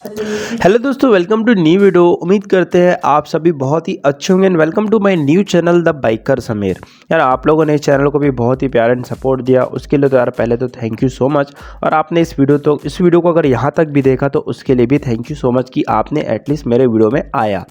Hello दोस्तों, welcome to new video. उम्मीद करते हैं आप सभी बहुत ही अच्छे होंगे and welcome to my new channel the biker Sameer. यार आप लोगों ने इस चैनल को भी बहुत ही प्यार एंड सपोर्ट दिया, उसके लिए तो यार पहले तो थैंक यू सो मच। और आपने इस वीडियो को अगर यहाँ तक भी देखा तो उसके लिए भी थैंक यू सो मच कि आपने एटलीस्ट मेरे वीडियो में आया।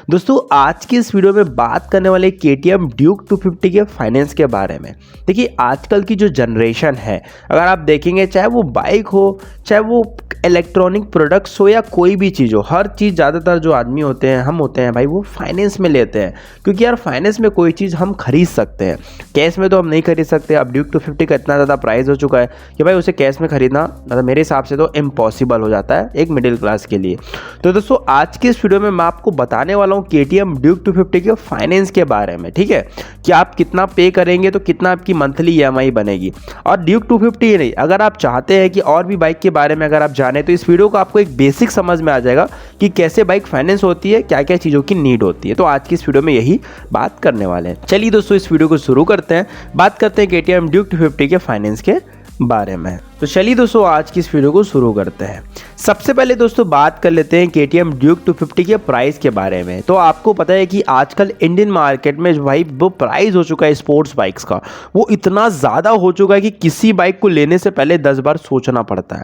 दोस्तों आज की इस वीडियो में बात करने वाले KTM ड्यूक 250 के फाइनेंस के बारे में। देखिए आजकल की जो जनरेशन है, अगर आप देखेंगे चाहे वो बाइक हो, चाहे वो इलेक्ट्रॉनिक प्रोडक्ट्स हो या कोई भी चीज़ हो, हर चीज़ ज़्यादातर जो आदमी होते हैं, हम होते हैं भाई, वो फाइनेंस में लेते हैं। क्योंकि यार फाइनेंस में कोई चीज़ हम खरीद सकते हैं, कैश में तो हम नहीं खरीद सकते। अब ड्यूक 250 का इतना ज़्यादा प्राइस हो चुका है कि भाई उसे कैश में खरीदना मतलब मेरे हिसाब से तो इम्पॉसिबल हो जाता है एक मिडिल क्लास के लिए। तो दोस्तों आज की इस वीडियो में मैं आपको बताने वाला हूँ KTM ड्यूक 250 के फाइनेंस के बारे में, ठीक है, कि आप कितना पे करेंगे तो कितना आपकी मंथली EMI बनेगी। और ड्यूक 250 ही नहीं, अगर आप चाहते हैं कि और भी बाइक के बारे में अगर आप जाने तो इस वीडियो को आपको एक बेसिक समझ में आ जाएगा कि कैसे बाइक फाइनेंस होती है, क्या क्या चीज़ों की नीड होती है। तो आज की इस वीडियो में यही बात करने वाले हैं। चलिए दोस्तों इस वीडियो को शुरू करते हैं, बात करते हैं KTM ड्यूक 250 के फाइनेंस के बारे में। तो चलिए दोस्तों आज की इस वीडियो को शुरू करते हैं। सबसे पहले दोस्तों बात कर लेते हैं KTM ड्यूक 250 के प्राइस के बारे में। तो आपको पता है कि आजकल इंडियन मार्केट में भाई वो प्राइस हो चुका है स्पोर्ट्स बाइक्स का, वो इतना ज़्यादा हो चुका है कि किसी बाइक को लेने से पहले 10 बार सोचना पड़ता है।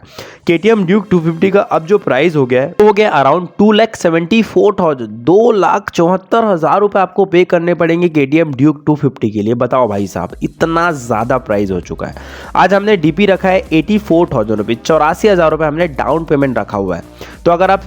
KTM ड्यूक 250 का अब जो प्राइस हो गया है वो हो गया अराउंड 2,74,000, 2,74,000 रुपये आपको पे करने पड़ेंगे KTM ड्यूक 250 के लिए। बताओ भाई साहब, इतना ज़्यादा प्राइस हो चुका है। आज हमने DP रखा है 84,000 रुपये, 84,000 रुपये हमने डाउन पेमेंट रखा हुआ है। तो अगर आप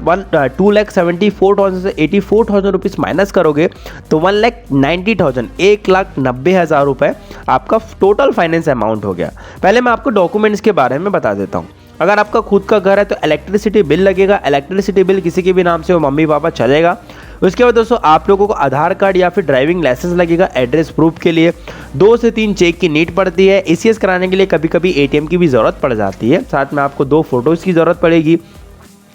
2,74,000 से 84,000 रुपीज़ माइनस करोगे तो 1,90,000, 1,90,000 रुपये आपका टोटल फाइनेंस अमाउंट हो गया। पहले मैं आपको डॉक्यूमेंट्स के बारे में बता देता हूँ। अगर आपका खुद का घर है तो इलेक्ट्रिसिटी बिल लगेगा, इलेक्ट्रिसिटी बिल किसी के भी नाम से हो, मम्मी पापा चलेगा। उसके बाद दोस्तों आप लोगों को आधार कार्ड या फिर ड्राइविंग लाइसेंस लगेगा एड्रेस प्रूफ के लिए। 2 से 3 चेक की नीड पड़ती है। ECS कराने के लिए कभी कभी ATM की भी ज़रूरत पड़ जाती है। साथ में आपको 2 फोटोज़ की ज़रूरत पड़ेगी।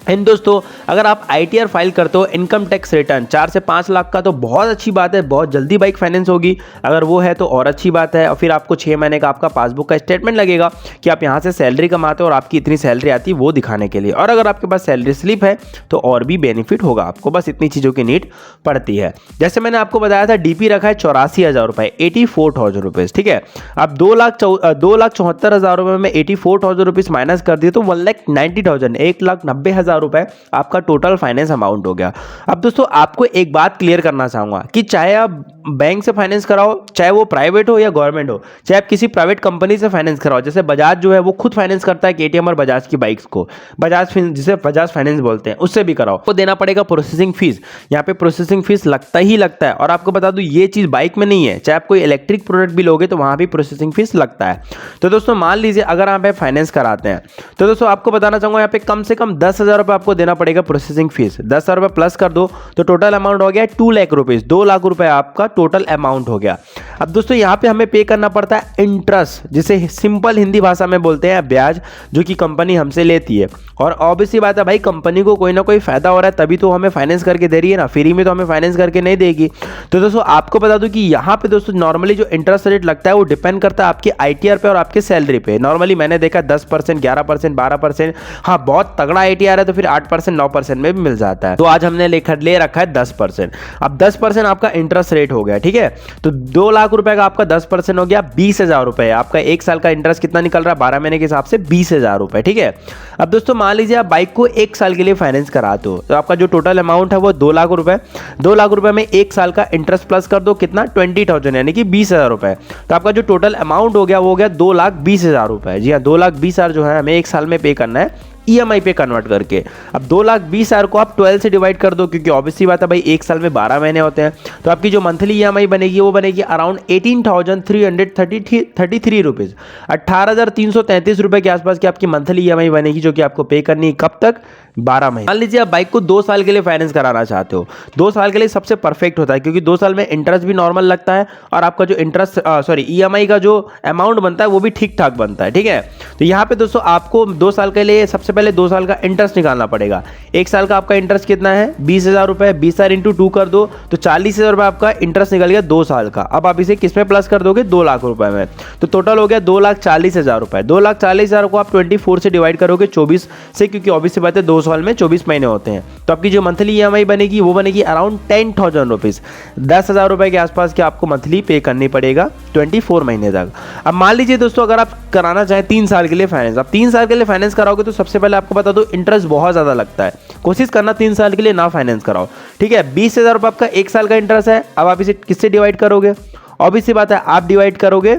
एंड दोस्तों अगर आप ITR फाइल करते हो, इनकम टैक्स रिटर्न 4 से 5 लाख का, तो बहुत अच्छी बात है, बहुत जल्दी बाइक फाइनेंस होगी। अगर वो है तो और अच्छी बात है। और फिर आपको 6 महीने का आपका पासबुक का स्टेटमेंट लगेगा कि आप यहाँ से सैलरी कमाते हो और आपकी इतनी सैलरी आती है वो दिखाने के लिए। और अगर आपके पास सैलरी स्लिप है तो और भी बेनिफिट होगा आपको। बस इतनी चीज़ों की नीड पड़ती है। जैसे मैंने आपको बताया था DP रखा है 84,000 रुपये, 84,000 रुपीज़, ठीक है। अब 2,74,000 रुपये में 84,000 रुपीज़ माइनस कर दिए तो 1,90,000, 1,90,000 रुपए आपका टोटल फाइनेंस अमाउंट हो गया। अब दोस्तों आपको एक बात क्लियर करना चाहूंगा कि चाहे आप बैंक से फाइनेंस कराओ, चाहे वो प्राइवेट हो या गवर्नमेंट हो, चाहे आप किसी प्राइवेट कंपनी से फाइनेंस कराओ, जैसे बजाज जो है वो खुद फाइनेंस करता है KTM और बजाज की बाइक्स को, जिसे बजाज फाइनेंस बोलते हैं, उससे भी कराओ, तो देना पड़ेगा प्रोसेसिंग फीस। यहाँ पे प्रोसेसिंग फीस लगता ही लगता है। और आपको बता दूं ये चीज बाइक में नहीं है, चाहे आप कोई इलेक्ट्रिक प्रोडक्ट भी लोगे तो वहां भी प्रोसेसिंग फीस लगता है। तो दोस्तों मान लीजिए अगर आप फाइनेंस कराते हैं तो दोस्तों आपको बताना चाहूंगा यहाँ पे कम से कम 10,000 रुपये आपको देना पड़ेगा प्रोसेसिंग फीस। 10,000 रुपये प्लस कर दो तो टोटल अमाउंट हो गया 2 लाख रुपीज, 2 लाख रुपए आपका टोटल अमाउंट हो गया। अब दोस्तों यहाँ पे हमें पे करना पड़ता है इंटरेस्ट, जिसे सिंपल हिंदी भाषा में बोलते हैं ब्याज, जो कि कंपनी हमसे लेती है। और ऑब्वियसली बात है भाई, कंपनी को कोई ना कोई फायदा हो रहा है तभी तो हमें फाइनेंस करके दे रही है ना, फ्री में तो हमें फाइनेंस करके नहीं देगी। तो दोस्तों आपको बता दूं कि यहाँ पे दोस्तों नॉर्मली जो इंटरेस्ट रेट लगता है वो डिपेंड करता है आपके ITR पे और आपके सैलरी पे। नॉर्मली मैंने देखा 10%, 11%, 12%, हाँ बहुत तगड़ा ITR है तो फिर 8%, 9% में भी मिल जाता है। तो आज हमने ले रखा है 10%। अब 10% आपका इंटरेस्ट रेट हो गया, ठीक है। तो 2 लाख रुपए का आपका 10% हो गया 20,000 रुपए। आपका 1 साल का इंटरेस्ट कितना निकल रहा है 12 महीने के हिसाब से 20,000 रुपए, ठीक है। अब दोस्तों मान लीजिए आप बाइक को 1 साल के लिए फाइनेंस कराते हो तो आपका जो टोटल अमाउंट है वो 2 लाख रुपए। 2 लाख रुपए में 1 साल का इंटरेस्ट प्लस कर दो, कितना 20,000 यानी कि 20,000 रुपए। तो आपका जो टोटल अमाउंट हो गया वो हो गया 2,20,000 रुपए। जी हाँ, 2,20,000 जो है हमें 1 साल में पे करना है EMI पे कन्वर्ट करके। अब 2,20,000 को आप 12 से डिवाइड कर दो, क्योंकि ऑब्वियसली बात है भाई 1 साल में 12 महीने होते हैं। तो आपकी जो मंथली EMI बनेगी वो बनेगी अराउंड 18,333 रुपीज़, 18,333 रुपये के आसपास की आपकी मंथली EMI बनेगी, जो कि आपको पे करनी है कब तक, 12 महीने। मान लीजिए आप बाइक को 2 साल के लिए फाइनेंस कराना चाहते हो, 2 साल के लिए सबसे परफेक्ट होता है, क्योंकि 2 साल में इंटरेस्ट भी नॉर्मल लगता है और आपका जो EMI का जो अमाउंट बनता है वो भी ठीक ठाक बनता है, ठीक है। तो यहाँ पे दोस्तों आपको 2 साल के लिए सबसे पहले 2 साल का इंटरेस्ट निकालना पड़ेगा। 1 साल का आपका इंटरेस्ट कितना है 20,000 रुपए, 20,000 इंटू 2 कर दो तो 40,000 रुपए आपका इंटरेस्ट निकल गया 2 साल का। अब आप इसे किस में प्लस कर दोगे 2 लाख रुपए में, तो टोटल हो गया 2,40,000 रुपए। 2,40,000 को आप 24 से डिवाइड करोगे 24 से, क्योंकि ऑब्वियस सी बात है 200 साल में 24 महीने होते हैं, तो आपकी जो मंथली EMI बनेगी वो बनेगी अराउंड 10,000 रुपीज़, 10,000 रुपये के आसपास की आपको मंथली पे करनी पड़ेगा 24 महीने तक। अब मान लीजिए दोस्तों अगर आप कराना चाहें 3 साल के लिए फाइनेंस, आप 3 साल के लिए फाइनेंस कराओगे तो सबसे पहले आपको बता दो इंटरेस्ट बहुत ज़्यादा लगता है, कोशिश करना 3 साल के लिए ना फाइनेंस कराओ, ठीक है। 20,000 रुपये आपका 1 साल का इंटरेस्ट है। अब आप इसे किससे डिवाइड करोगे? ऑब्वियस सी बात है, आप डिवाइड करोगे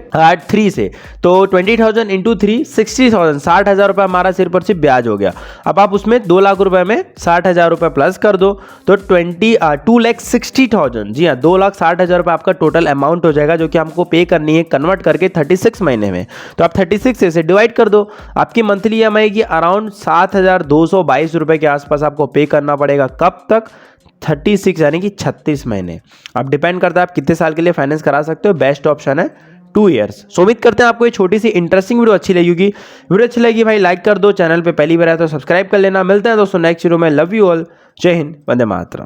3 से, तो 20,000 इंटू 3 60,000, 60,000 रुपये हमारा सिर्फ और सिर्फ ब्याज हो गया। अब आप उसमें 2 लाख रुपए में 60,000 रुपये प्लस कर दो तो 2,60,000, जी हाँ 2,60,000 रुपये आपका टोटल अमाउंट हो जाएगा, जो कि हमको पे करनी है कन्वर्ट करके 36 महीने में। तो आप 36 से डिवाइड कर दो, आपकी मंथली EMI की अराउंड 7,222 रुपये के आसपास आपको पे करना पड़ेगा। कब तक? 36 यानी कि 36 महीने। अब डिपेंड करता है आप कितने साल के लिए फाइनेंस करा सकते हो। बेस्ट ऑप्शन है 2 ईयर्स। सो उम्मीद करते हैं आपको ये छोटी सी इंटरेस्टिंग वीडियो अच्छी लगेगी। वीडियो अच्छी लगी भाई लाइक कर दो, चैनल पे पहली बार आया तो सब्सक्राइब कर लेना। मिलते हैं दोस्तों नेक्स्ट वीडियो में। लव यू ऑल, जय हिंद, वंदे मातरम।